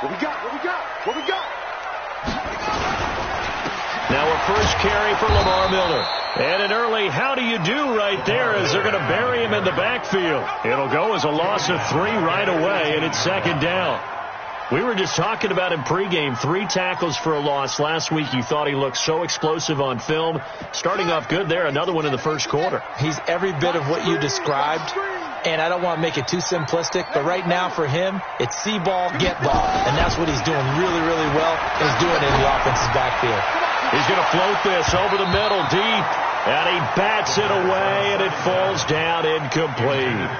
What we got? What we got? What we got? Now a first carry for Lamar Miller. And an early how do you do right there as they're going to bury him in the backfield. It'll go as a loss of 3 right away, and it's second down. We were just talking about him pregame. 3 tackles for a loss. Last week you thought he looked so explosive on film. Starting off good there. Another one in the first quarter. He's every bit of what you described. And I don't want to make it too simplistic, but right now for him, it's see ball, get ball. And that's what he's doing really, really well. He's doing it in the offense's backfield. He's going to float this over the middle deep. And he bats it away, and it falls down incomplete.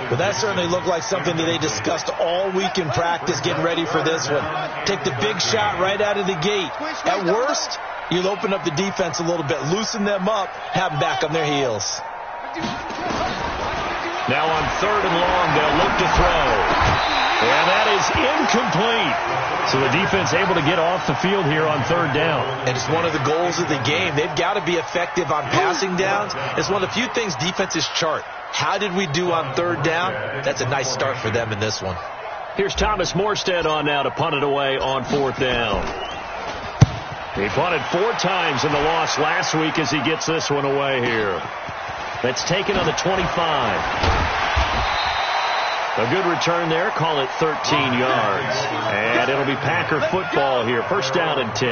Well, that certainly looked like something that they discussed all week in practice getting ready for this one. Take the big shot right out of the gate. At worst, you'll open up the defense a little bit, loosen them up, have them back on their heels. Now on 3rd and long, they'll look to throw. And that is incomplete. So the defense able to get off the field here on 3rd down. And it's one of the goals of the game. They've got to be effective on passing downs. It's one of the few things defenses chart. How did we do on 3rd down? That's a nice start for them in this one. Here's Thomas Morstead on now to punt it away on 4th down. He punted 4 times in the loss last week as he gets this one away here. That's taken on the 25. A good return there. Call it 13 yards. And it'll be Packer football here. First down and 10.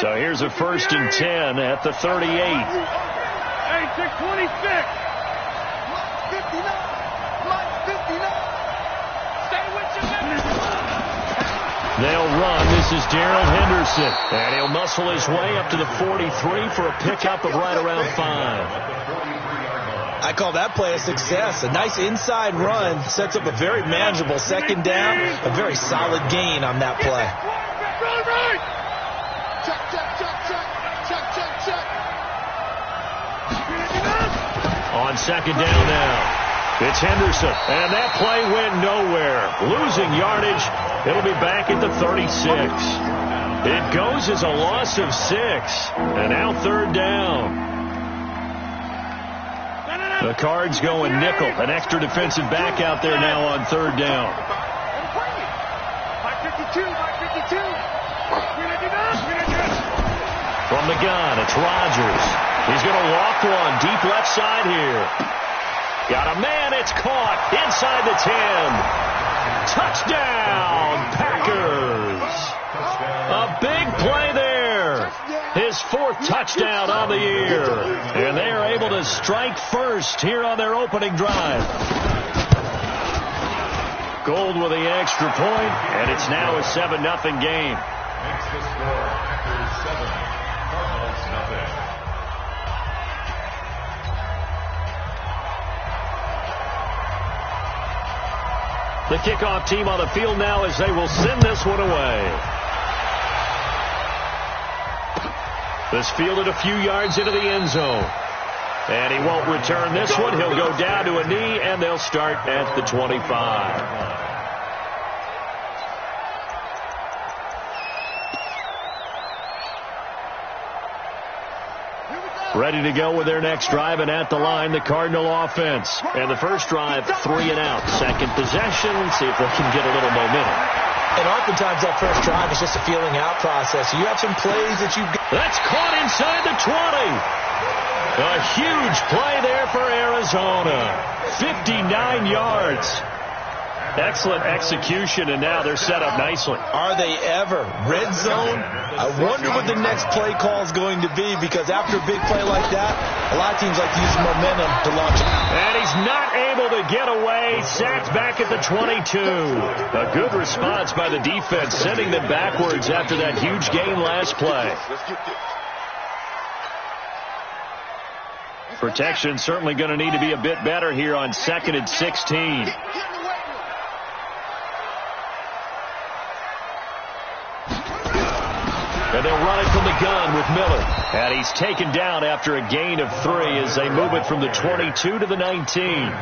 So here's a 1st and 10 at the 38. Hey, 626. 59. Stay with your man. They'll run. This is Darrell Henderson. And he'll muscle his way up to the 43 for a pickup of right around 5. I call that play a success. A nice inside run sets up a very manageable 2nd down. A very solid gain on that play. On 2nd down now. It's Henderson, and that play went nowhere. Losing yardage. It'll be back at the 36. It goes as a loss of 6, and now 3rd down. The Cards going nickel, an extra defensive back out there now on 3rd down. From the gun, it's Rodgers. He's going to walk one deep left side here. Got a man, it's caught inside the 10. Touchdown, Packers. A big play there. His 4th touchdown on the year. And they are able to strike first here on their opening drive. Gold with the extra point, and it's now a 7-0 game. Makes the score Packers 7, Cardinals nothing. The kickoff team on the field now as they will send this one away. This fielded a few yards into the end zone. And he won't return this one. He'll go down to a knee, and they'll start at the 25. Ready to go with their next drive, and at the line, the Cardinal offense. And the first drive, 3 and out. Second possession, see if they can get a little momentum. And oftentimes that first drive is just a feeling out process. You have some plays that you've got. That's caught inside the 20. A huge play there for Arizona. 59 yards. Excellent execution, and now they're set up nicely. Are they ever? Red zone? I wonder what the next play call is going to be, because after a big play like that, a lot of teams like to use momentum to launch it. And he's not able to get away. Sacked back at the 22. A good response by the defense, sending them backwards after that huge gain last play. Protection certainly going to need to be a bit better here on 2nd and 16. And they'll run it from the gun with with Miller. And he's taken down after a gain of 3 as they move it from the 22 to the 19.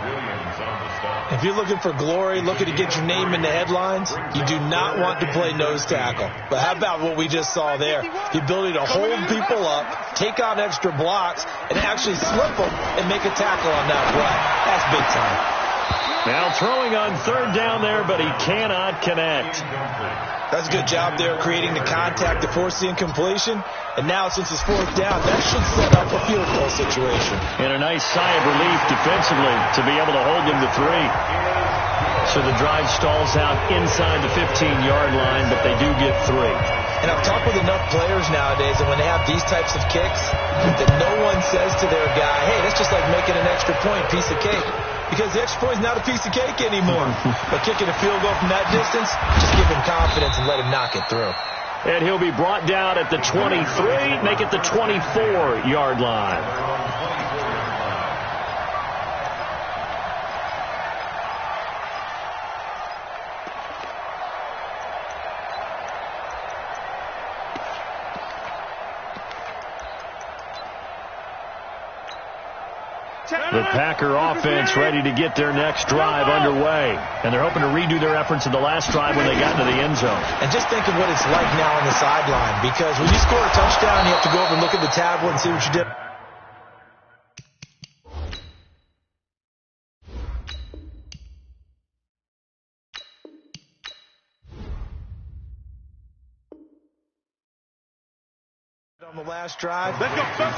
If you're looking for glory, looking to get your name in the headlines, you do not want to play nose tackle. But how about what we just saw there? The ability to hold people up, take on extra blocks, and actually slip them and make a tackle on that play. That's big time. Now throwing on 3rd down there, but he cannot connect. That's a good job there creating the contact to force the incompletion. And now since it's 4th down, that should set up a field goal situation. And a nice sigh of relief defensively to be able to hold them to 3. So the drive stalls out inside the 15-yard line, but they do get 3. And I've talked with enough players nowadays, and when they have these types of kicks, that no one says to their guy, hey, that's just like making an extra point, piece of cake. Because the extra point is not a piece of cake anymore. But kicking a field goal from that distance, just give him confidence and let him knock it through. And he'll be brought down at the 23, make it the 24-yard line. The Packer offense ready to get their next drive underway. And they're hoping to redo their efforts in the last drive when they got into the end zone. And just think of what it's like now on the sideline. Because when you score a touchdown, you have to go over and look at the tablet and see what you did. On the last drive,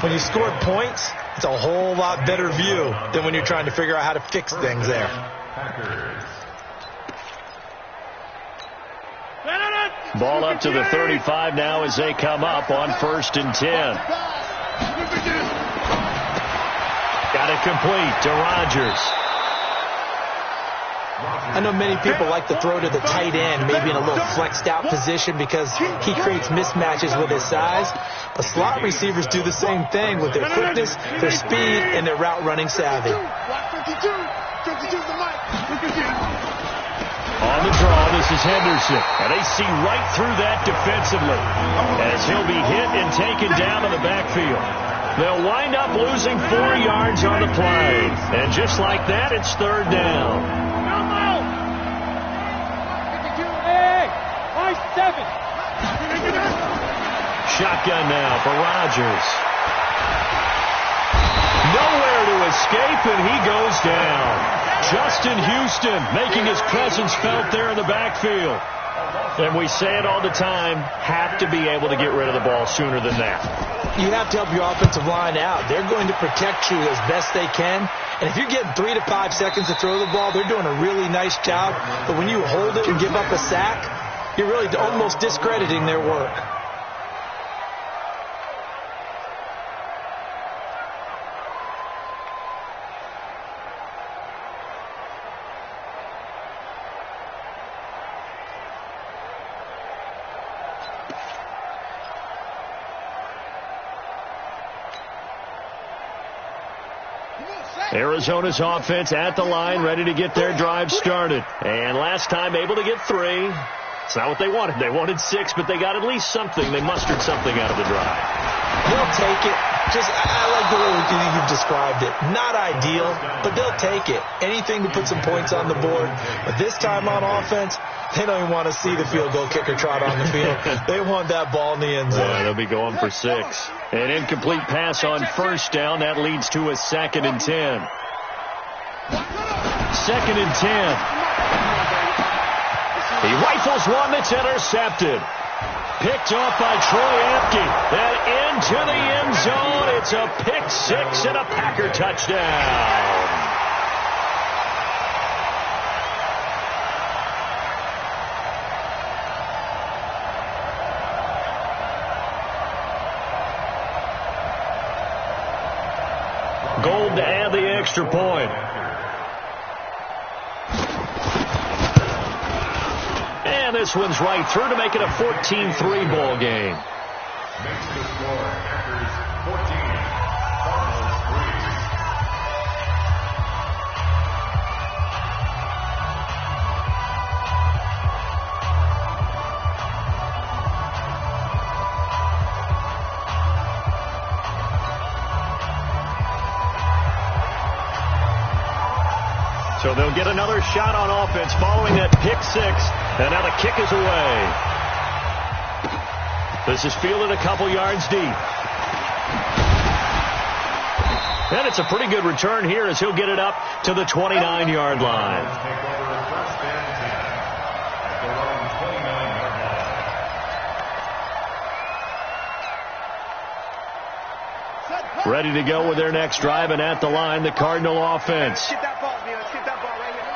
when you scored points, it's a whole lot better view than when you're trying to figure out how to fix things there. Ball up to the 35 now as they come up on 1st and 10. Got it complete to Rodgers. I know many people like to throw to the tight end, maybe in a little flexed out position because he creates mismatches with his size. But slot receivers do the same thing with their quickness, their speed, and their route running savvy. On the draw, this is Henderson. And they see right through that defensively as he'll be hit and taken down in the backfield. They'll wind up losing 4 yards on the play. And just like that, it's 3rd down. Shotgun now for Rodgers. Nowhere to escape, and he goes down. Justin Houston making his presence felt there in the backfield. And we say it all the time, have to be able to get rid of the ball sooner than that. You have to help your offensive line out. They're going to protect you as best they can. And if you're getting 3 to 5 seconds to throw the ball, they're doing a really nice job. But when you hold it and give up a sack, you're really almost discrediting their work. Arizona's offense at the line, ready to get their drive started. And last time able to get 3. It's not what they wanted. They wanted 6, but they got at least something. They mustered something out of the drive. They'll take it. I like the way you've described it. Not ideal, but they'll take it. Anything to put some points on the board. But this time on offense, they don't even want to see the field goal kicker trot on the field. They want that ball in the end zone. They'll be going for 6. An incomplete pass on 1st down. That leads to a 2nd and 10. 2nd and 10. He rifles one that's intercepted. Picked off by Troy Apke. And into the end zone. It's a pick 6 and a Packer touchdown. Gold to add the extra point. And this one's right through to make it a 14-3 ball game. Next to score, Packers 14, Cardinals 3. So they'll get another shot on offense following that pick six. And now the kick is away. This is fielded a couple yards deep. And it's a pretty good return here as he'll get it up to the 29-yard line. Ready to go with their next drive, and at the line, the Cardinal offense. Get that ball, man. Let's get that ball right here.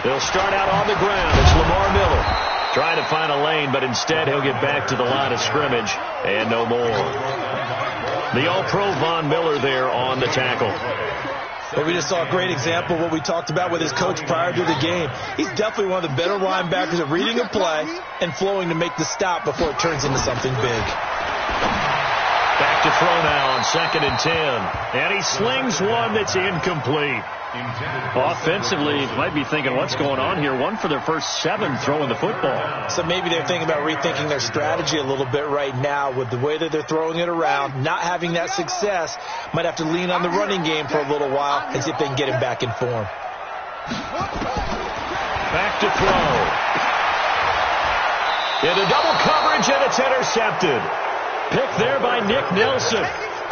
They'll start out on the ground. It's Lamar Miller trying to find a lane, but instead he'll get back to the line of scrimmage and no more. The All-Pro Von Miller there on the tackle. But we just saw a great example of what we talked about with his coach prior to the game. He's definitely one of the better linebackers at reading a play and flowing to make the stop before it turns into something big. Back to throw now on 2nd and 10. And he slings one that's incomplete. Offensively, you might be thinking, what's going on here? One for their first 7 throwing the football. So maybe they're thinking about rethinking their strategy a little bit right now with the way that they're throwing it around, not having that success. Might have to lean on the running game for a little while and see if they can get him back in form. Back to throw. Into double coverage, and it's intercepted. Picked there by Nick Nelson.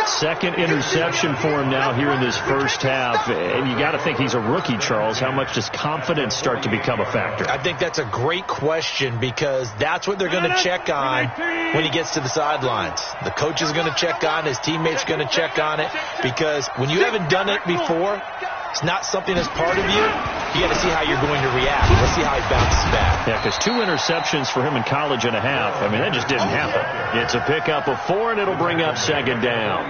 Second interception for him now here in this first half. And you got to think he's a rookie, Charles. How much does confidence start to become a factor? I think that's a great question because that's what they're going to check on when he gets to the sidelines. The coach is going to check on, his teammates are going to check on it, because when you haven't done it before, it's not something that's part of you. You got to see how you're going to react. Let's see how he bounces back. Yeah, because 2 interceptions for him in college and a half. I mean, that just didn't happen. It's a pickup of 4, and it'll bring up 2nd down.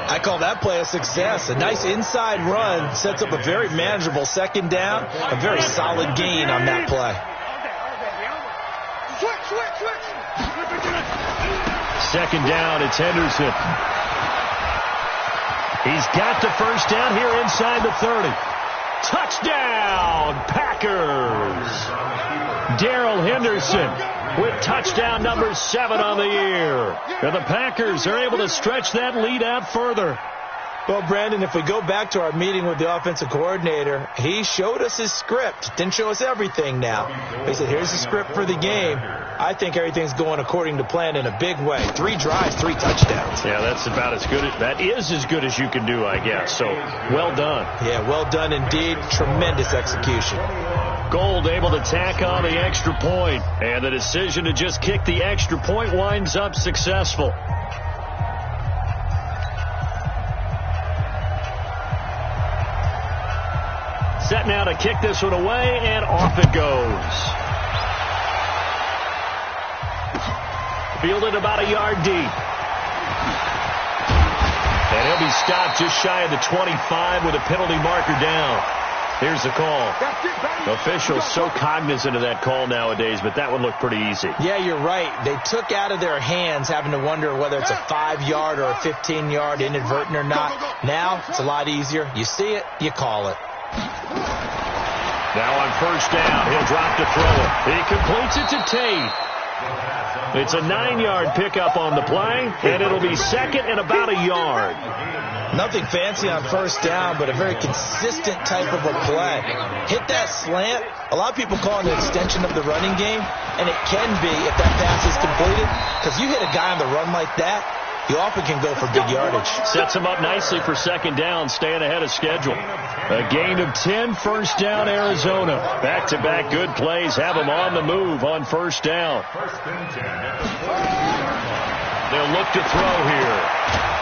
I call that play a success. A nice inside run sets up a very manageable 2nd down. A very solid gain on that play. Switch. 2nd down, it's Henderson. He's got the first down here inside the 30. Touchdown, Packers. Darrell Henderson with touchdown number 7 on the year. And the Packers are able to stretch that lead out further. Well, Brandon, if we go back to our meeting with the offensive coordinator, he showed us his script. Didn't show us everything now. He said, here's the script for the game. I think everything's going according to plan in a big way. 3 drives, 3 touchdowns. Yeah, that's about as good. That is as good as you can do, I guess. So, well done. Yeah, well done indeed. Tremendous execution. Gold able to tack on the extra point. And the decision to just kick the extra point winds up successful. Set now to kick this one away, and off it goes. Fielded about a yard deep. And he'll be stopped just shy of the 25 with a penalty marker down. Here's the call. Officials so cognizant of that call nowadays, but that one looked pretty easy. Yeah, you're right. They took out of their hands having to wonder whether it's a 5-yard or a 15-yard inadvertent or not. Now, it's a lot easier. You see it, you call it. Now on first down, he'll drop to throw it. He completes it to Tate. It's a 9-yard pickup on the play, and it'll be 2nd and about a yard. Nothing fancy on first down, but a very consistent type of a play. Hit that slant. A lot of people call it an extension of the running game, and it can be if that pass is completed, because you hit a guy on the run like that, you often can go for big yardage. Sets him up nicely for 2nd down, staying ahead of schedule. A gain of 10, first down, Arizona. Back-to-back good plays have him on the move on first down. They'll look to throw here.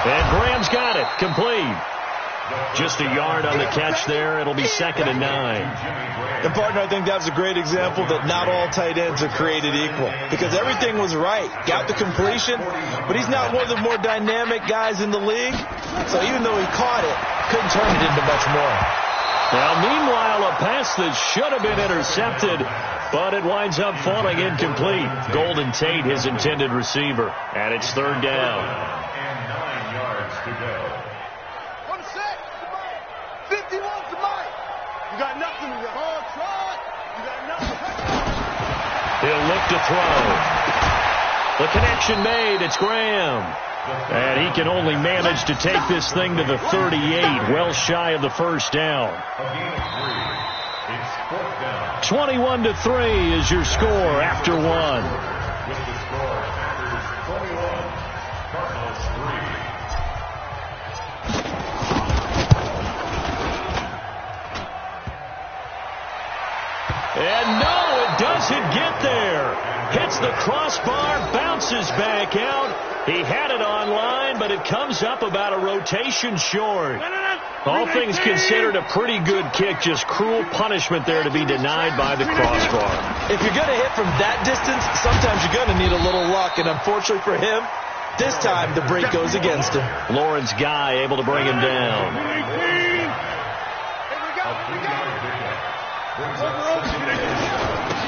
And Graham's got it. Complete. Just a yard on the catch there. It'll be 2nd and 9. And, partner, I think that's a great example that not all tight ends are created equal. Because everything was right. Got the completion, but he's not one of the more dynamic guys in the league. So even though he caught it, couldn't turn it into much more. Now, meanwhile, a pass that should have been intercepted, but it winds up falling incomplete. Golden Tate, his intended receiver. And it's 3rd down. And 9 yards to go. 51 to Mike. You got nothing to go. You got nothing. He'll look to throw. The connection made. It's Graham. And he can only manage to take this thing to the 38, well shy of the first down. 21-3 is your score after one. With the score, Packers 21, Cardinals 3. And no, it doesn't get there. Hits the crossbar, bounces back out. He had it online, but it comes up about a rotation short. All things considered, a pretty good kick. Just cruel punishment there to be denied by the crossbar. If you're going to hit from that distance, sometimes you're going to need a little luck. And unfortunately for him, this time the break goes against him. Lawrence Guy able to bring him down.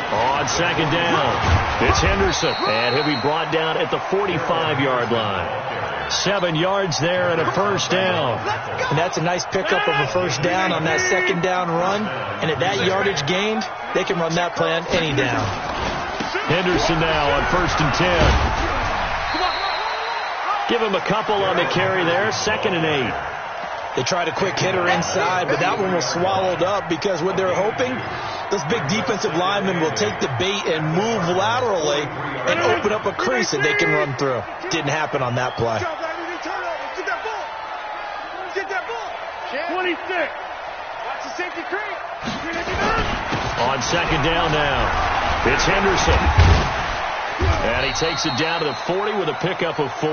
On second down, it's Henderson, and he'll be brought down at the 45-yard line. 7 yards there and a first down. And that's a nice pickup of a first down on that second down run. And at that yardage gained, they can run that play on any down. Henderson now on 1st and 10. Give him a couple on the carry there, 2nd and 8. They tried a quick hitter inside, but that one was swallowed up because what they're hoping, those big defensive linemen will take the bait and move laterally and open up a crease that they can run through. Didn't happen on that play. Get that ball. 26. Watch the safety creep. On second down now, it's Henderson. And he takes it down to the 40 with a pickup of 4.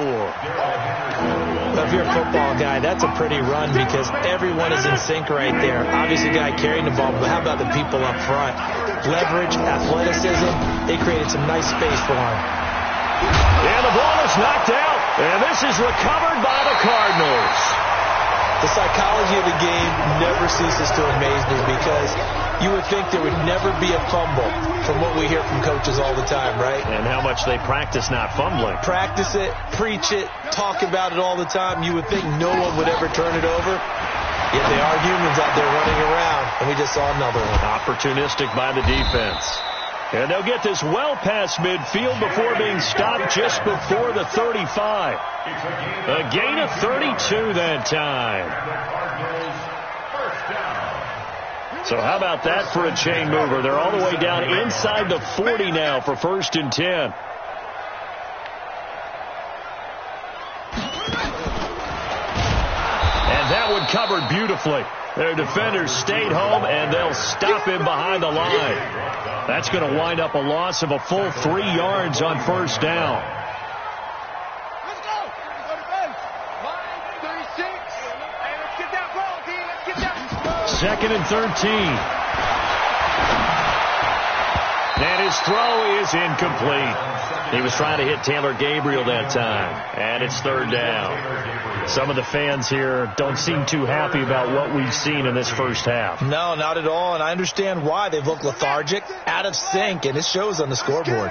If you're a football guy, that's a pretty run because everyone is in sync right there. Obviously, the guy carrying the ball, but how about the people up front? Leverage, athleticism, they created some nice space for him. And the ball is knocked out, and this is recovered by the Cardinals. The psychology of the game never ceases to amaze me because you would think there would never be a fumble from what we hear from coaches all the time, right? And how much they practice not fumbling. Practice it, preach it, talk about it all the time. You would think no one would ever turn it over. Yet they are humans out there running around, and we just saw another one. Opportunistic by the defense. And they'll get this well past midfield before being stopped just before the 35. A gain of 32 that time. So how about that for a chain mover? They're all the way down inside the 40 now for 1st and 10. And that one covered beautifully. Their defenders stayed home, and they'll stop him behind the line. That's going to wind up a loss of a full 3 yards on 1st down. Let's go. Line 36. Hey, let's get that ball, D. Let's get that. 2nd and 13. And his throw is incomplete. He was trying to hit Taylor Gabriel that time. And it's 3rd down. Some of the fans here don't seem too happy about what we've seen in this first half. No, not at all. And I understand why. They've looked lethargic, out of sync, and it shows on the scoreboard.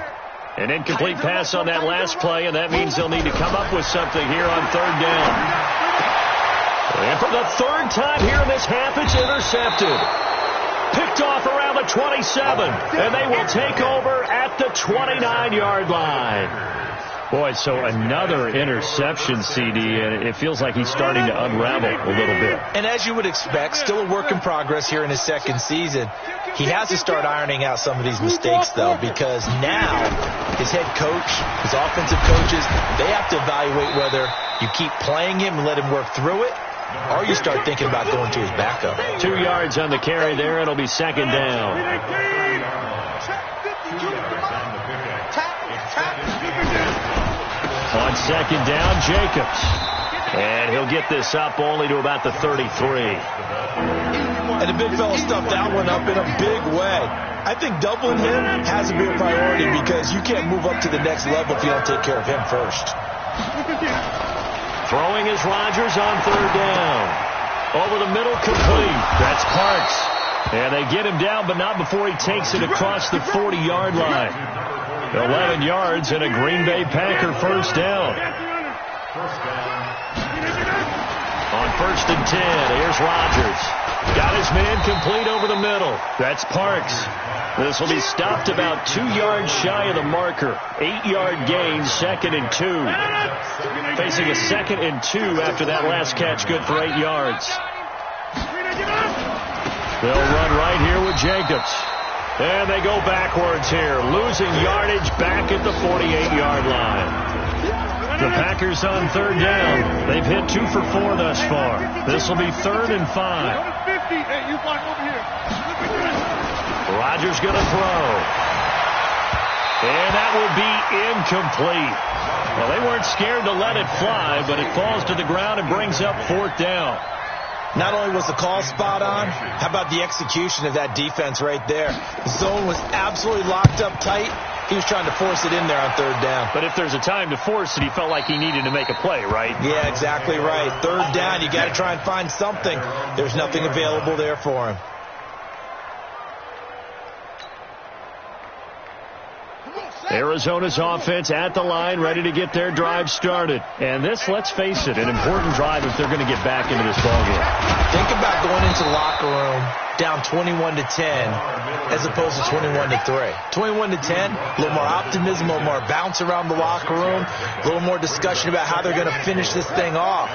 An incomplete pass on that last play, and that means they'll need to come up with something here on 3rd down. And for the 3rd time here in this half, it's intercepted. Picked off around the 27, and they will take over at the 29-yard line. Boy, so another interception, CD, and it feels like he's starting to unravel a little bit. And as you would expect, still a work in progress here in his 2nd season. He has to start ironing out some of these mistakes, though, because now his head coach, his offensive coaches, they have to evaluate whether you keep playing him and let him work through it, or you start thinking about going to his backup. 2 yards on the carry there. It'll be 2nd down. On 2nd down, Jacobs. And he'll get this up only to about the 33. And the big fella stuffed that one up in a big way. I think doubling him has to be a priority because you can't move up to the next level if you don't take care of him first. Throwing is Rodgers on 3rd down. Over the middle, complete. That's Parks. And they get him down, but not before he takes it across the 40-yard line. 11 yards and a Green Bay Packer 1st down. On 1st and 10. Here's Rodgers. Got his man complete over the middle. That's Parks. This will be stopped about 2 yards shy of the marker. 8-yard gain, 2nd and 2. Facing a 2nd and 2 after that last catch, good for 8 yards. They'll run right here with Jacobs. And they go backwards here, losing yardage back at the 48-yard line. The Packers on 3rd down. They've hit 2 for 4 thus far. This will be 3rd and 5. Rodgers going to throw. And that will be incomplete. Well, they weren't scared to let it fly, but it falls to the ground and brings up 4th down. Not only was the call spot on, how about the execution of that defense right there? The zone was absolutely locked up tight. He was trying to force it in there on 3rd down. But if there's a time to force it, he felt like he needed to make a play, right? Yeah, exactly right. 3rd down, you got to try and find something. There's nothing available there for him. Arizona's offense at the line, ready to get their drive started. And this, let's face it, an important drive if they're going to get back into this ballgame. Think about going into the locker room down 21-10 as opposed to 21-3. 21-10, a little more optimism, a little more bounce around the locker room, a little more discussion about how they're going to finish this thing off.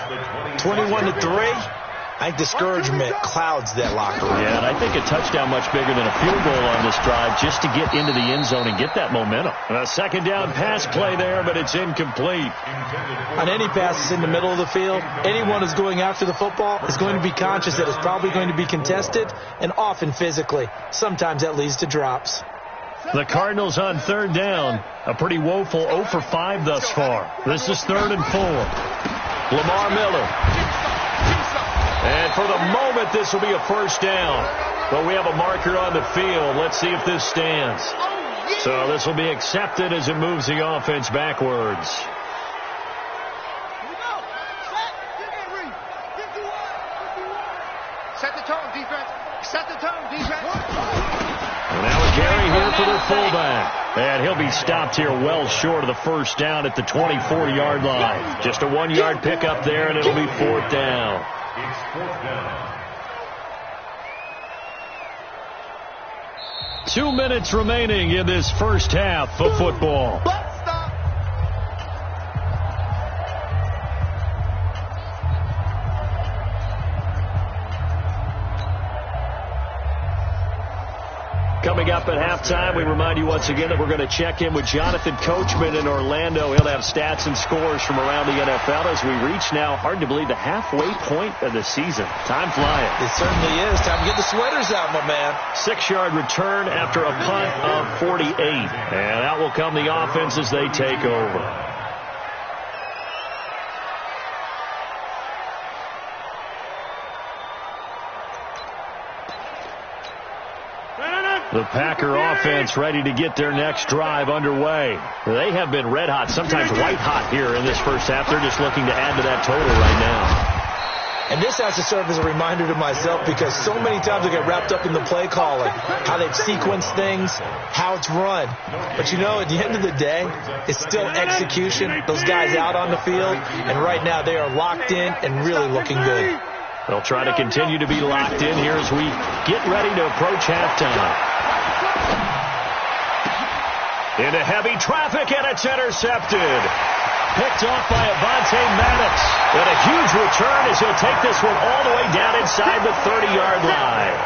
21-3. I think discouragement clouds that locker room. Yeah, and I think a touchdown much bigger than a field goal on this drive just to get into the end zone and get that momentum. A 2nd down pass play there, but it's incomplete. On any passes in the middle of the field, anyone who's going after the football is going to be conscious that it's probably going to be contested and often physically. Sometimes that leads to drops. The Cardinals on 3rd down. A pretty woeful 0 for 5 thus far. This is 3rd and 4. Lamar Miller. And for the moment, this will be a 1st down. But we have a marker on the field. Let's see if this stands. So this will be accepted as it moves the offense backwards. Set the tone, defense. Set the tone, defense. And now a carry here for their fullback. And he'll be stopped here well short of the 1st down at the 24-yard line. Just a 1-yard pickup there, and it'll be 4th down. It's 4th down. 2 minutes remaining in this first half of football. Coming up at halftime, we remind you once again that we're going to check in with Jonathan Coachman in Orlando. He'll have stats and scores from around the NFL as we reach now, hard to believe, the halfway point of the season. Time flying. It certainly is. Time to get the sweaters out, my man. 6-yard return after a punt of 48. And out will come the offense as they take over. The Packer offense ready to get their next drive underway. They have been red hot, sometimes white hot here in this first half. They're just looking to add to that total right now. And this has to serve as a reminder to myself because so many times I get wrapped up in the play calling, how they've sequenced things, how it's run. But, you know, at the end of the day, it's still execution. Those guys out on the field, and right now they are locked in and really looking good. They'll try to continue to be locked in here as we get ready to approach halftime. Into heavy traffic, and it's intercepted. Picked off by Avonte Maddox. And a huge return as he'll take this one all the way down inside the 30-yard line.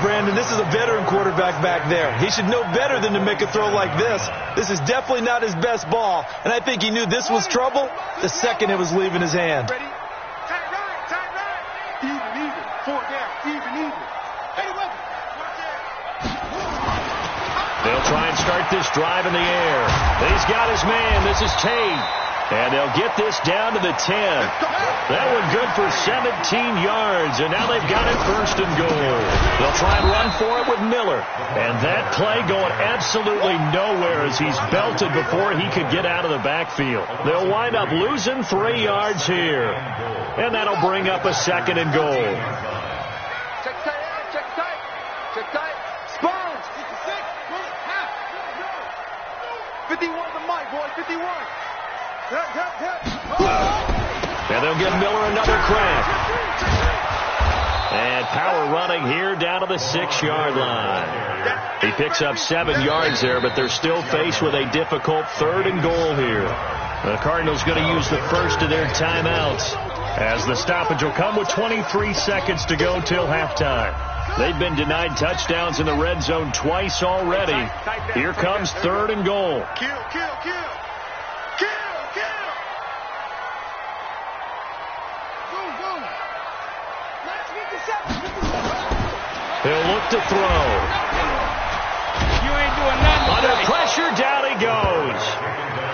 Brandon, this is a veteran quarterback back there. He should know better than to make a throw like this. This is definitely not his best ball, and I think he knew this was trouble the second it was leaving his hand. Tight right. Even. 4 down. Even. Hey, welcome. They'll try and start this drive in the air. He's got his man. This is Tate. And they'll get this down to the 10. That one good for 17 yards. And now they've got it 1st and goal. They'll try and run for it with Miller. And that play going absolutely nowhere as he's belted before he could get out of the backfield. They'll wind up losing 3 yards here. And that'll bring up a 2nd and goal. Check tight. Spawns. 51 the mic, boy. 51. And they'll give Miller another crack. And power running here down to the 6-yard line. He picks up 7 yards there, but they're still faced with a difficult 3rd and goal here. The Cardinals going to use the first of their timeouts, as the stoppage will come with 23 seconds to go till halftime. They've been denied touchdowns in the red zone twice already. Here comes 3rd and goal. Kill. He'll look to throw. You ain't doing nothing. Under pressure, down he goes.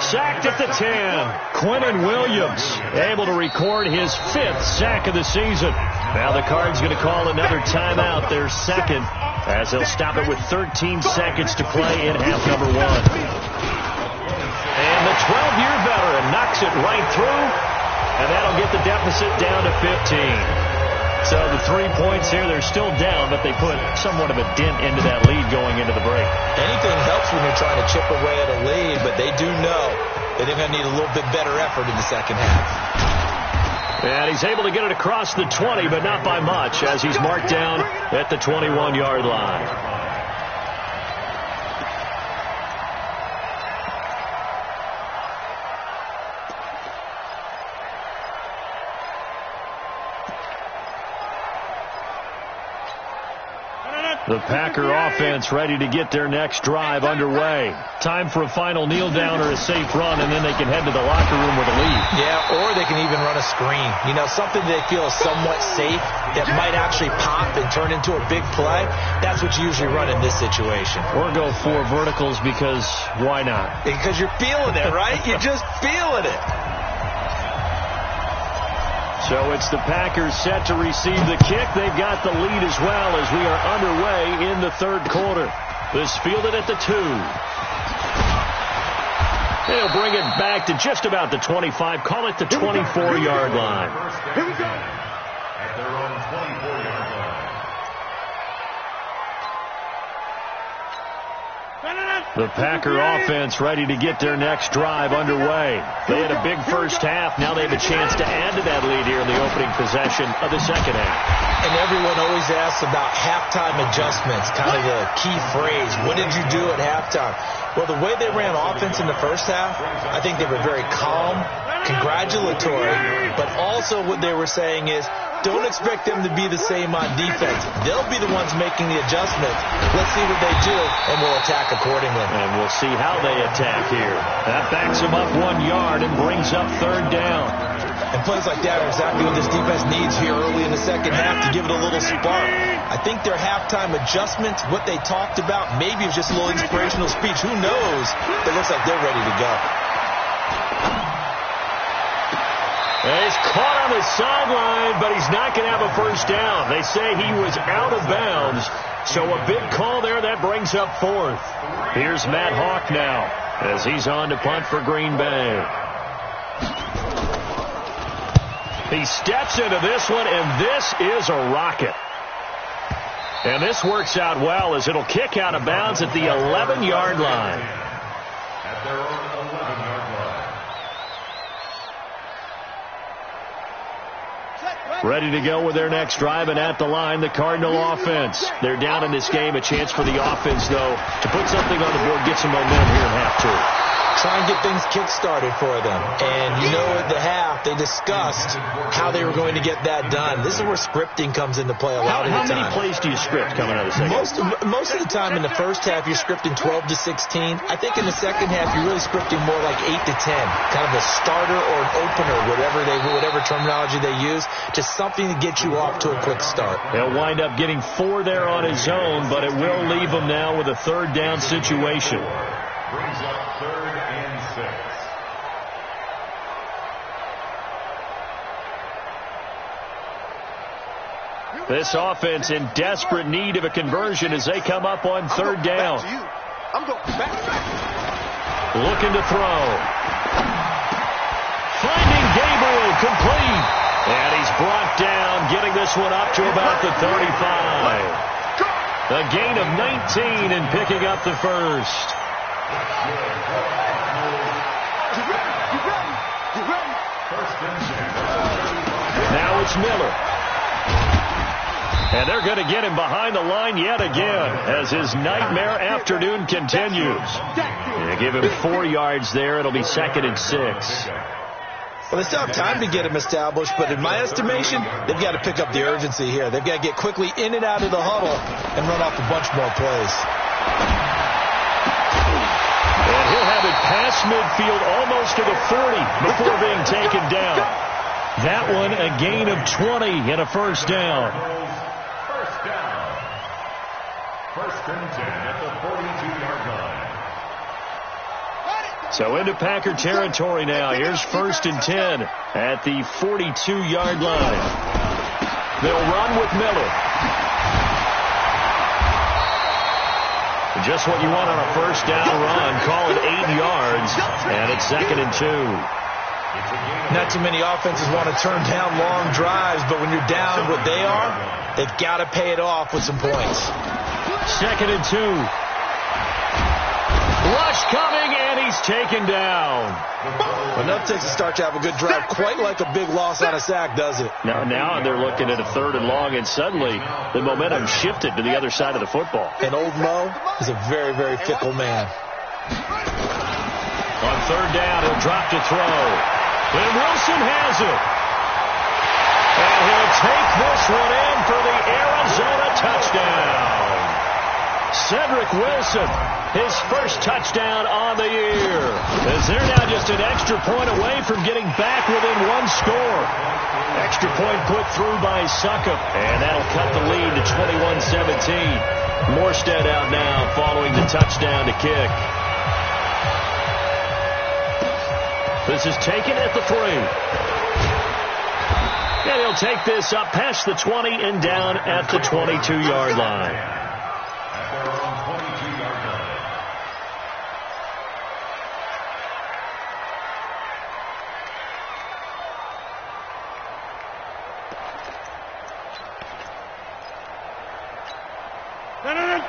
Sacked at the 10. Quentin Williams able to record his 5th sack of the season. Now the Cards going to call another timeout, their 2nd, as they'll stop it with 13 seconds to play in half number 1. And the 12-year veteran knocks it right through, and that'll get the deficit down to 15. So the 3 points here, they're still down, but they put somewhat of a dent into that lead going into the break. Anything helps when you're trying to chip away at a lead, but they do know that they're going to need a little bit better effort in the second half. And he's able to get it across the 20, but not by much, as he's marked down at the 21-yard line. The Packer offense ready to get their next drive underway. Time for a final kneel down or a safe run, and then they can head to the locker room with a lead. Yeah, or they can even run a screen. You know, something they feel is somewhat safe that might actually pop and turn into a big play. That's what you usually run in this situation. Or go 4 verticals, because why not? Because you're feeling it, right? You're just feeling it. So it's the Packers set to receive the kick. They've got the lead as well as we are underway in the 3rd quarter. This fielded at the 2. They'll bring it back to just about the 25. Call it the 24-yard line. Here we go. At their own 24-yard line. The Packer offense ready to get their next drive underway. They had a big first half. Now they have a chance to add to that lead here in the opening possession of the second half. And everyone always asks about halftime adjustments, kind of the key phrase. What did you do at halftime? Well, the way they ran offense in the first half, I think they were very calm, congratulatory, but also what they were saying is, don't expect them to be the same on defense. They'll be the ones making the adjustments. Let's see what they do, and we'll attack accordingly. And we'll see how they attack here. That backs them up 1 yard and brings up 3rd down. And plays like that are exactly what this defense needs here early in the second half to give it a little spark. I think their halftime adjustments, what they talked about, maybe it was just a little inspirational speech. Who knows? It looks like they're ready to go. He's caught on the sideline, but he's not going to have a first down. They say he was out of bounds, so a big call there. That brings up 4th. Here's Matt Hawk now as he's on to punt for Green Bay. He steps into this one, and this is a rocket. And this works out well as it'll kick out of bounds at the 11-yard line. At their own 11-yard line. Ready to go with their next drive, and at the line, the Cardinal offense. They're down in this game. A chance for the offense, though, to put something on the board, get some momentum here in half 2. Try and get things kick-started for them. And you know at the half, they discussed how they were going to get that done. This is where scripting comes into play a lot of the time. How many plays do you script coming out of the second? Most of the time in the first half, you're scripting 12 to 16. I think in the second half, you're really scripting more like 8 to 10. Kind of a starter or an opener, whatever terminology they use. Just something to get you off to a quick start. He'll wind up getting 4 there on his own, but it will leave him now with a 3rd down situation. Brings up 3rd and 6. This offense in desperate need of a conversion as they come up on 3rd down. I'm going back. Looking to throw. Finding Gabriel complete. And he's brought down, getting this one up to about the 35. A gain of 19 and picking up the first. First and 10. It's Miller. And they're going to get him behind the line yet again as his nightmare afternoon continues. They give him 4 yards there. It'll be 2nd and 6. Well, they still have time to get him established, but in my estimation, they've got to pick up the urgency here. They've got to get quickly in and out of the huddle and run off a bunch more plays. And he'll have it past midfield almost to the 40 before being taken down. That one a gain of 20 and a first down. First down. 1st and 10 at the 42-yard line. So into Packer territory now. Here's 1st and 10 at the 42-yard line. They'll run with Miller. Just what you want on a first down run. Call it 8 yards, and it's 2nd and 2. Not too many offenses want to turn down long drives, but when you're down what they are, they've got to pay it off with some points. 2nd and 2. Rush coming, and he's taken down. Enough takes to start to have a good drive, quite like a big loss on a sack, does it? Now they're looking at a 3rd and long, and suddenly the momentum shifted to the other side of the football. And old Mo is a very, very fickle man. On 3rd down, he'll drop to throw. And Wilson has it. And he'll take this one in for the Arizona touchdown. Cedric Wilson, his first touchdown on the year. As they're now just an extra point away from getting back within 1 score. Extra point put through by Succop. And that'll cut the lead to 21-17. Morstead out now following the touchdown to kick. This is taken at the 3. And he'll take this up past the 20 and down at the 22-yard line.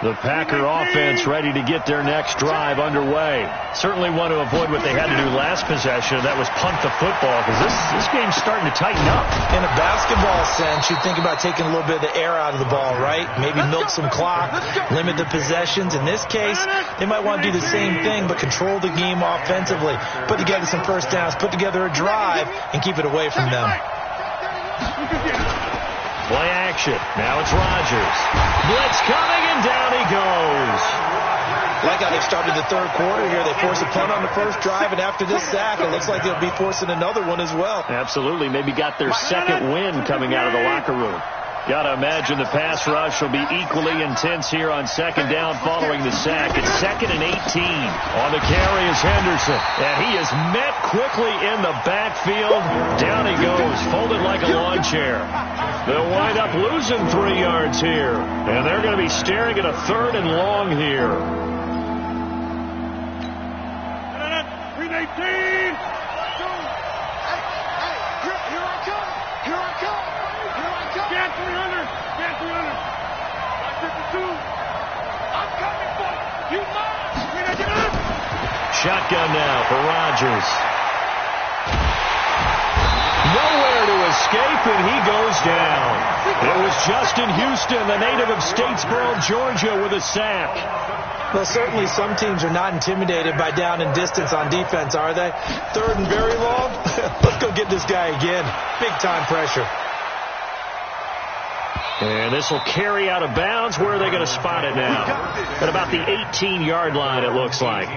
The Packer offense ready to get their next drive underway. Certainly want to avoid what they had to do last possession. That was punt the football, because this game's starting to tighten up. In a basketball sense, you think about taking a little bit of the air out of the ball, right? Maybe milk some clock, limit the possessions. In this case, they might want to do the same thing, but control the game offensively. Put together some first downs, put together a drive, and keep it away from them. Play action. Now it's Rodgers. Blitz coming, and down he goes. Like how they started the 3rd quarter here. They forced a punt on the first drive, and after this sack, it looks like they'll be forcing another one as well. Absolutely. Maybe got their 2nd win coming out of the locker room. Got to imagine the pass rush will be equally intense here on 2nd down following the sack. It's 2nd and 18. On the carry is Henderson. And he is met quickly in the backfield. Down he goes, folded like a lawn chair. They'll wind up losing 3 yards here. And they're going to be staring at a 3rd and long here. 319. Here I come. Here I come. Get 300. Get 300. 52. I'm coming for you. You must. Shotgun now for Rodgers. Nowhere to escape, and he goes down. It was Justin Houston, the native of Statesboro, Georgia, with a sack. Well, certainly some teams are not intimidated by down and distance on defense, are they? 3rd and very long? Let's go get this guy again. Big-time pressure. And this will carry out of bounds. Where are they going to spot it now? At about the 18-yard line, it looks like.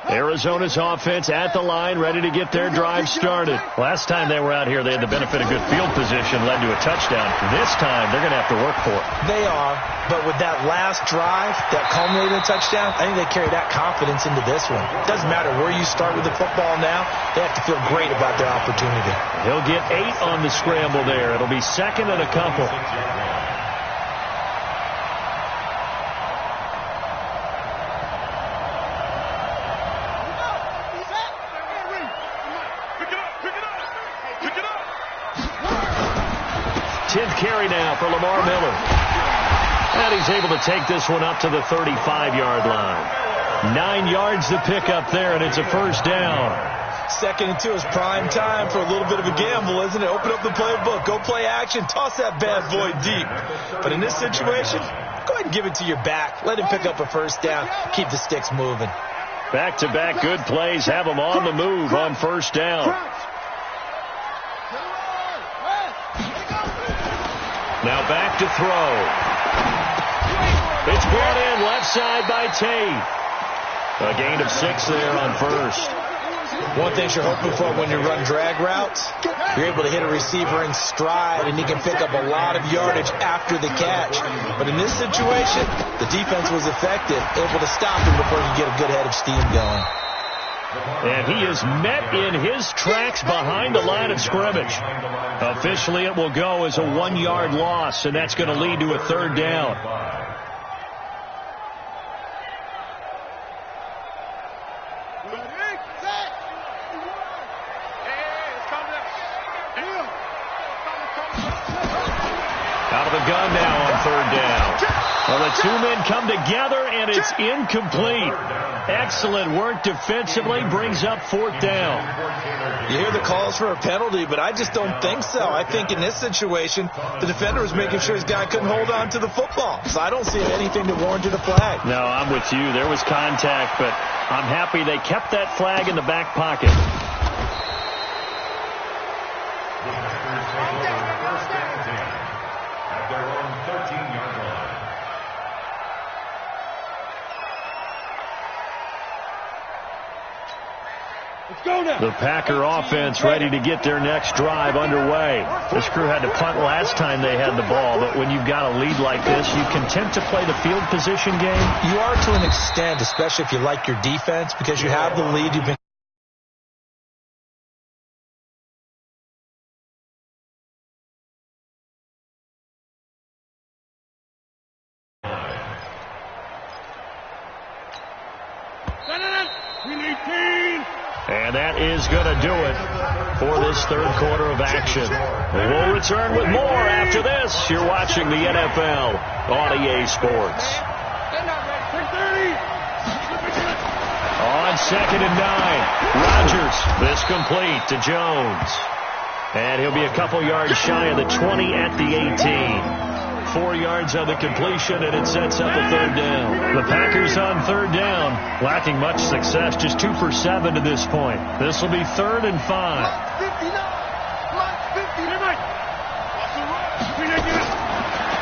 Arizona's offense at the line, ready to get their drive started. Last time they were out here, they had the benefit of good field position, led to a touchdown. This time, they're going to have to work for it. They are, but with that last drive, that culminated in a touchdown, I think they carry that confidence into this one. It doesn't matter where you start with the football now, they have to feel great about their opportunity. He'll get 8 on the scramble there. It'll be 2nd and a couple. Carry now for Lamar Miller. And he's able to take this one up to the 35-yard line. 9 yards to pick up there, and it's a first down. 2nd and 2 is prime time for a little bit of a gamble, isn't it? Open up the playbook, go play action, toss that bad boy deep. But in this situation, go ahead and give it to your back. Let him pick up a first down. Keep the sticks moving. Back-to-back good plays have them on the move on first down. Now back to throw. It's brought in left side by Tate. A gain of 6 there on first. One thing you're hoping for when you run drag routes, you're able to hit a receiver in stride, and he can pick up a lot of yardage after the catch. But in this situation, the defense was effective, able to stop him before he could get a good head of steam going. And he is met in his tracks behind the line of scrimmage. Officially, it will go as a 1-yard loss, and that's going to lead to a third down. Out of the gun now on third down. Well, the two men come together, and it's incomplete. Excellent work defensively, brings up fourth down. You hear the calls for a penalty, but I just don't think so. I think in this situation, the defender was making sure his guy couldn't hold on to the football. So I don't see anything that warranted a flag. No, I'm with you. There was contact, but I'm happy they kept that flag in the back pocket. The Packer offense ready to get their next drive underway. This crew had to punt last time they had the ball, but when you've got a lead like this, you content to play the field position game? You are to an extent, especially if you like your defense, because you have the lead. You've been and that is going to do it for this third quarter of action. We'll return with more after this. You're watching the NFL on EA Sports. On 2nd and 9, Rodgers, this complete to Jones. And he'll be a couple yards shy of the 20 at the 18. 4 yards on the completion, and it sets up a third down. The Packers on third down, lacking much success, just 2 for 7 to this point. This will be 3rd and 5.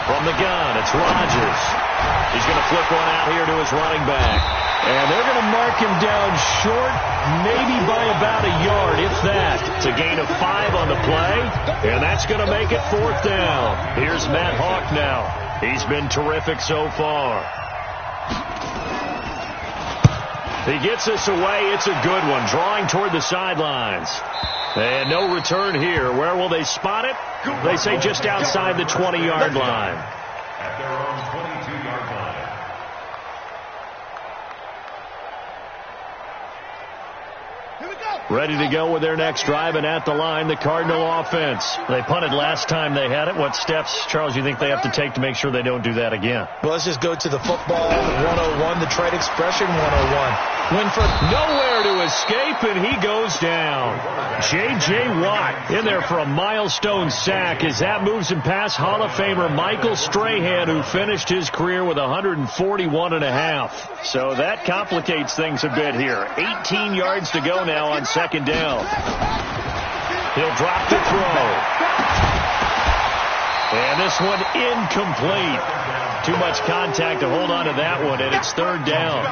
From the gun, it's Rodgers. He's going to flip one out here to his running back. And they're going to mark him down short, maybe by about a yard, if that. It's a gain of 5 on the play, and that's going to make it 4th down. Here's Matt Hawk now. He's been terrific so far. He gets this away. It's a good one, drawing toward the sidelines. And no return here. Where will they spot it? They say just outside the 20-yard line. At their own 22-yard line. Ready to go with their next drive, and at the line, the Cardinal offense. They punted last time they had it. What steps, Charles, you think they have to take to make sure they don't do that again? Well, let's just go to the football 101, the trade expression 101. Winford nowhere to escape, and he goes down. J.J. Watt in there for a milestone sack as that moves him past Hall of Famer Michael Strahan, who finished his career with 141.5. So that complicates things a bit here. 18 yards to go now on 2nd down. He'll drop the throw. And this one incomplete. Too much contact to hold on to that one, and it's 3rd down.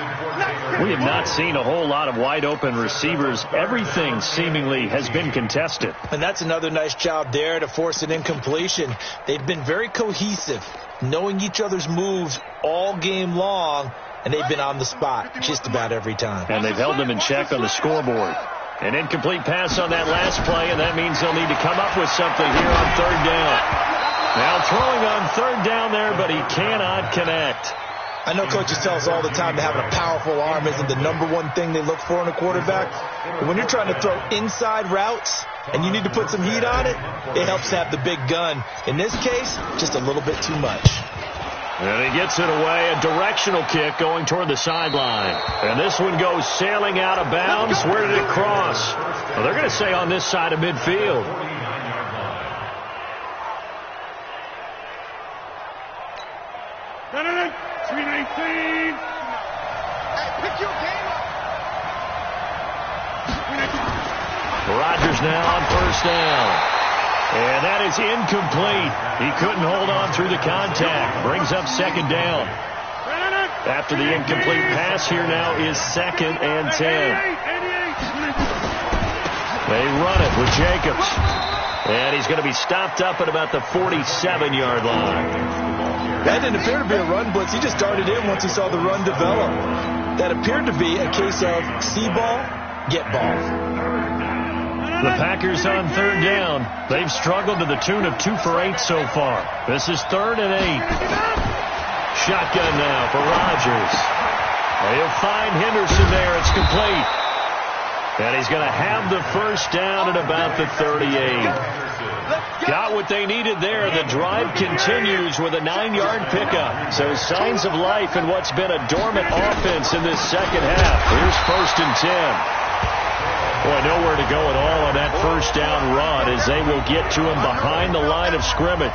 We have not seen a whole lot of wide-open receivers. Everything seemingly has been contested. And that's another nice job there to force an incompletion. They've been very cohesive, knowing each other's moves all game long, and they've been on the spot just about every time. And they've held them in check on the scoreboard. An incomplete pass on that last play, and that means they'll need to come up with something here on 3rd down. Now throwing on 3rd down there, but he cannot connect. I know coaches tell us all the time that having a powerful arm isn't the #1 thing they look for in a quarterback. But when you're trying to throw inside routes and you need to put some heat on it, it helps to have the big gun. In this case, just a little bit too much. And he gets it away, a directional kick going toward the sideline. And this one goes sailing out of bounds. Where did it cross? Well, they're going to say on this side of midfield. Got it. 319. Pick your game up. Rodgers now on first down. And that is incomplete. He couldn't hold on through the contact. Brings up second down. After the incomplete pass, here now is 2nd and 10. They run it with Jacobs. And he's going to be stopped up at about the 47-yard line. That didn't appear to be a run blitz. He just darted in once he saw the run develop. That appeared to be a case of see ball, get ball. The Packers on third down. They've struggled to the tune of 2 for 8 so far. This is 3rd and 8. Shotgun now for Rodgers. He'll find Henderson there. It's complete. And he's going to have the first down at about the 38. Got what they needed there. The drive continues with a 9-yard pickup. So signs of life in what's been a dormant offense in this second half. Here's 1st and 10. Boy, nowhere to go at all on that first down run as they will get to him behind the line of scrimmage.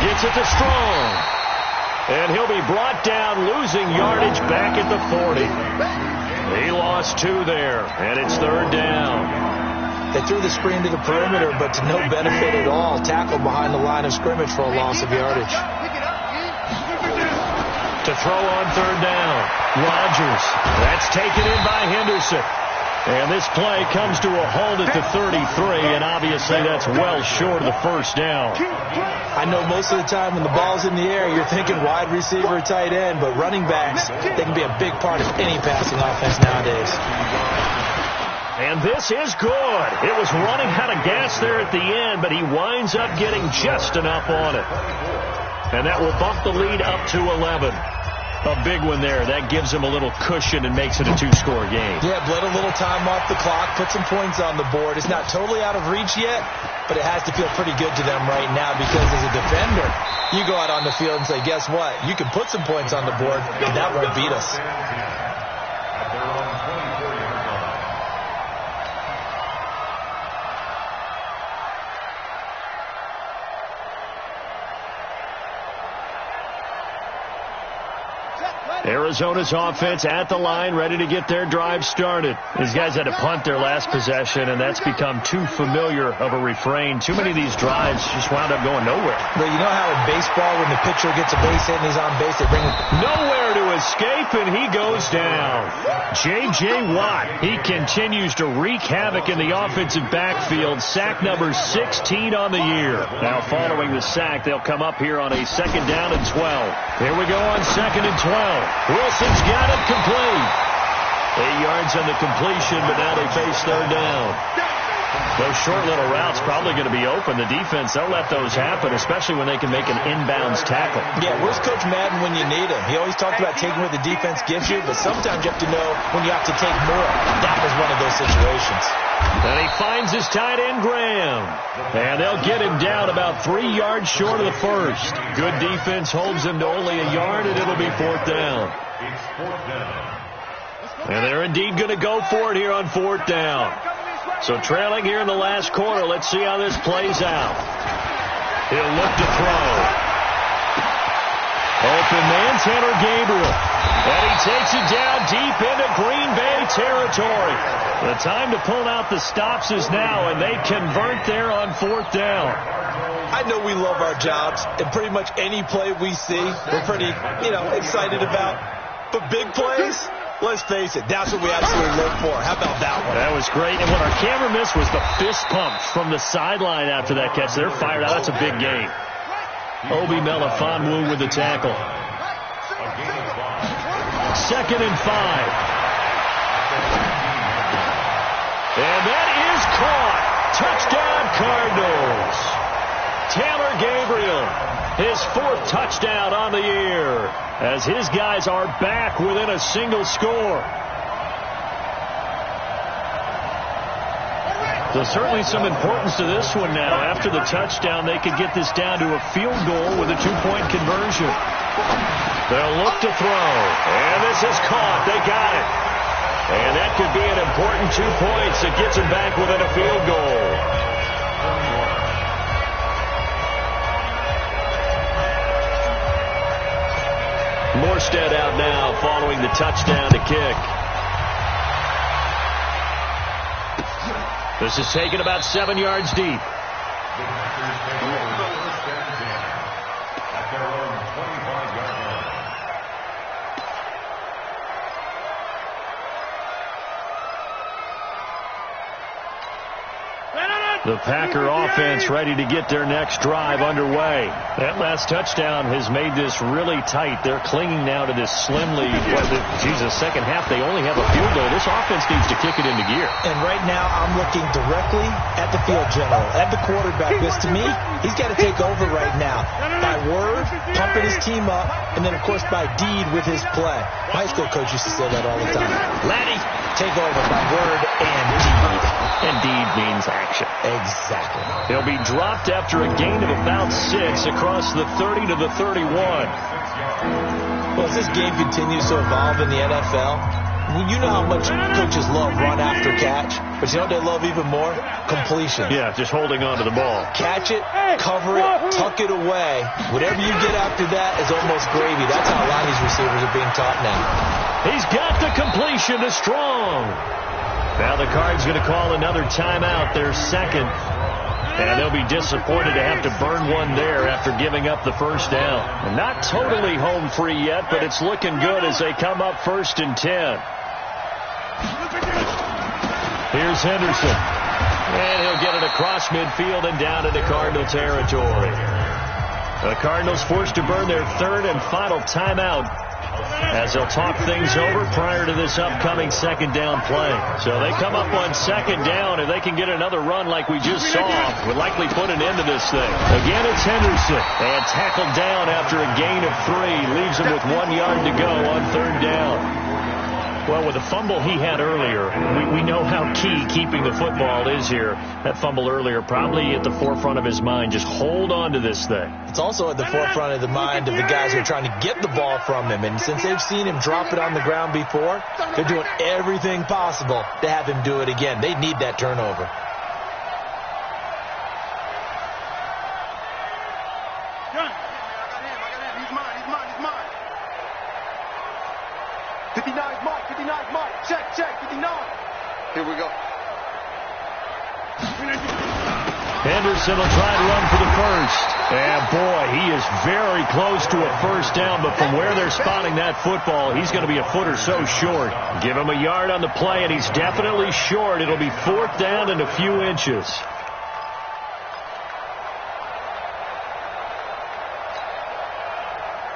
Gets it to Strong. And he'll be brought down, losing yardage back at the 40. He lost 2 there, and it's 3rd down. They threw the screen to the perimeter, but to no benefit at all. Tackled behind the line of scrimmage for a loss of yardage. To throw on 3rd down. Rodgers. That's taken in by Henderson. And this play comes to a halt at the 33, and obviously that's well short of the first down. I know most of the time when the ball's in the air, you're thinking wide receiver, tight end, but running backs, they can be a big part of any passing offense nowadays. And this is good. It was running out of gas there at the end, but he winds up getting just enough on it. And that will bump the lead up to 11. A big one there. That gives him a little cushion and makes it a 2-score game. Yeah, bled a little time off the clock, put some points on the board. It's not totally out of reach yet, but it has to feel pretty good to them right now because as a defender, you go out on the field and say, guess what? You can put some points on the board, and that won't beat us. Arizona's offense at the line, ready to get their drive started. These guys had to punt their last possession, and that's become too familiar of a refrain. Too many of these drives just wound up going nowhere. Well, you know how in baseball, when the pitcher gets a base hit and he's on base, they bring him nowhere to escape, and he goes down. J.J. Watt, he continues to wreak havoc in the offensive backfield. Sack number 16 on the year. Now, following the sack, they'll come up here on a 2nd down and 12. Here we go on 2nd and 12. Wilson's got it complete. 8 yards on the completion, but now they face 3rd down. Those short little routes probably going to be open. The defense, they'll let those happen, especially when they can make an inbounds tackle. Yeah, where's Coach Madden when you need him? He always talked about taking what the defense gives you, but sometimes you have to know when you have to take more. That was one of those situations. And he finds his tight end, Graham. And they'll get him down about 3 yards short of the first. Good defense holds him to only a yard, and it'll be 4th down. It's 4th down. And they're indeed going to go for it here on 4th down. So trailing here in the last quarter, let's see how this plays out. He'll look to throw. Open man, Taylor Gabriel. And he takes it down deep into Green Bay territory. The time to pull out the stops is now, and they convert there on 4th down. I know we love our jobs, and pretty much any play we see, we're pretty, excited about. But big plays, let's face it, that's what we absolutely live for. How about that one? That was great. And what our camera missed was the fist pump from the sideline after that catch. They're fired out. That's a big game. Obi Melifonwu with the tackle. 2nd and 5. And that is caught. Touchdown, Cardinals. Taylor Gabriel, his 4th touchdown on the year, as his guys are back within a single score. So certainly some importance to this one now. After the touchdown, they could get this down to a field goal with a 2-point conversion. They'll look to throw. And this is caught. They got it. And that could be an important 2 points that gets them back within a field goal. Morstead out now following the touchdown to kick. This is taken about 7 yards deep. At their own 25-yard line. The Packer offense ready to get their next drive underway. That last touchdown has made this really tight. They're clinging now to this slim lead. The second half, they only have a field goal. This offense needs to kick it into gear. And right now, I'm looking directly at the field general, at the quarterback, because to me, he's got to take over right now. By word, pumping his team up, and then, of course, by deed with his play. My high school coach used to say that all the time. Laddie, take over by word and deed. And deed means action. Exactly. He'll be dropped after a gain of about 6 across the 30 to the 31. Well, as this game continues to evolve in the NFL, you know how much coaches love run after catch, but you know what they love even more? Completion. Yeah, just holding on to the ball. Catch it, cover it, tuck it away. Whatever you get after that is almost gravy. That's how a lot of these receivers are being taught now. He's got the completion to Strong. Now the Cards going to call another timeout, their second. And they'll be disappointed to have to burn one there after giving up the first down. And not totally home free yet, but it's looking good as they come up 1st and 10. Here's Henderson. And he'll get it across midfield and down into Cardinal territory. The Cardinals forced to burn their 3rd and final timeout as they'll talk things over prior to this upcoming 2nd down play. So they come up on 2nd down, and they can get another run like we just saw. Would likely put an end to this thing. Again, it's Henderson. And tackled down after a gain of 3. Leaves him with 1 yard to go on 3rd down. Well, with the fumble he had earlier, we know how key keeping the football is here. That fumble earlier probably at the forefront of his mind. Just hold on to this thing. It's also at the forefront of the mind of the guys who are trying to get the ball from him. And since they've seen him drop it on the ground before, they're doing everything possible to have him do it again. They need that turnover. Here we go. Henderson will try to run for the first. And boy, he is very close to a first down, but from where they're spotting that football, he's going to be a foot or so short. Give him a yard on the play, and he's definitely short. It'll be 4th down and a few inches.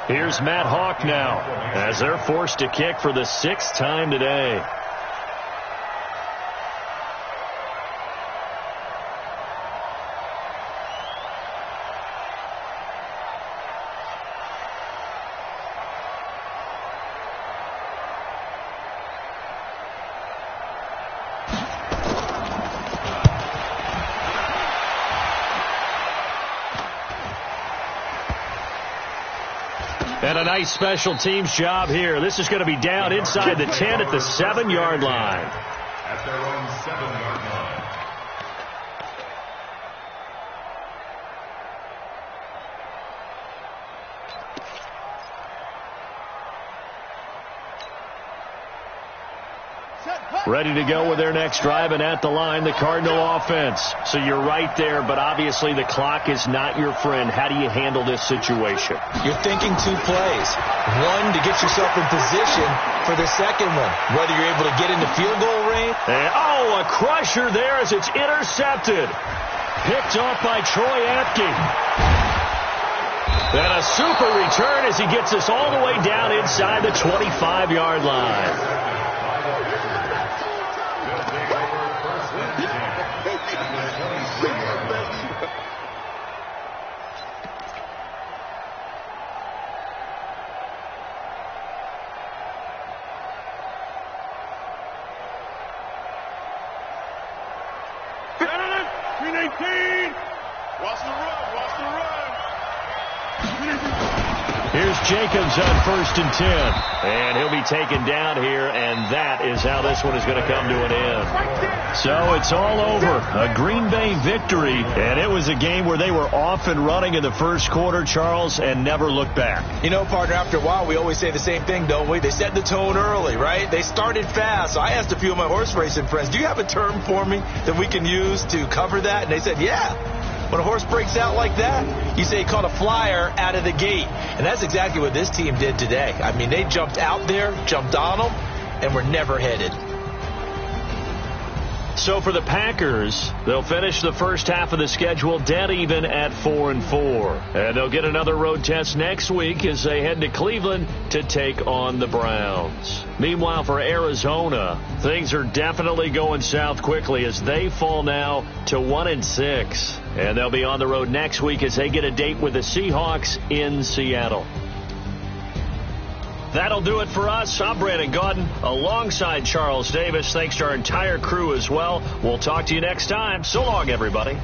Here's Matt Hawk now, as they're forced to kick for the 6th time today. And a nice special teams job here. This is going to be down inside the 10 at the 7-yard line. At their own 7-yard line. Ready to go with their next drive, and at the line, the Cardinal offense. So you're right there, but obviously the clock is not your friend. How do you handle this situation? You're thinking 2 plays. One, to get yourself in position for the second one, whether you're able to get into field goal range. And, a crusher there as it's intercepted. Picked off by Troy Apke. And a super return as he gets us all the way down inside the 25-yard line. Watch the run. Watch the run. Here's Jacobs on 1st and 10. And he'll be taken down here, and that is how this one is going to come to an end. So it's all over. A Green Bay victory, and it was a game where they were off and running in the first quarter, Charles, and never looked back. You know, partner, after a while, we always say the same thing, don't we? They set the tone early, right? They started fast. So I asked a few of my horse racing friends, do you have a term for me that we can use to cover that? And they said, yeah. When a horse breaks out like that, you say he caught a flyer out of the gate. And that's exactly what this team did today. I mean, they jumped out there, jumped on them, and were never headed. So for the Packers, they'll finish the first half of the schedule dead even at 4-4. And they'll get another road test next week as they head to Cleveland to take on the Browns. Meanwhile, for Arizona, things are definitely going south quickly as they fall now to 1-6. And they'll be on the road next week as they get a date with the Seahawks in Seattle. That'll do it for us. I'm Brandon Gaudin alongside Charles Davis. Thanks to our entire crew as well. We'll talk to you next time. So long, everybody.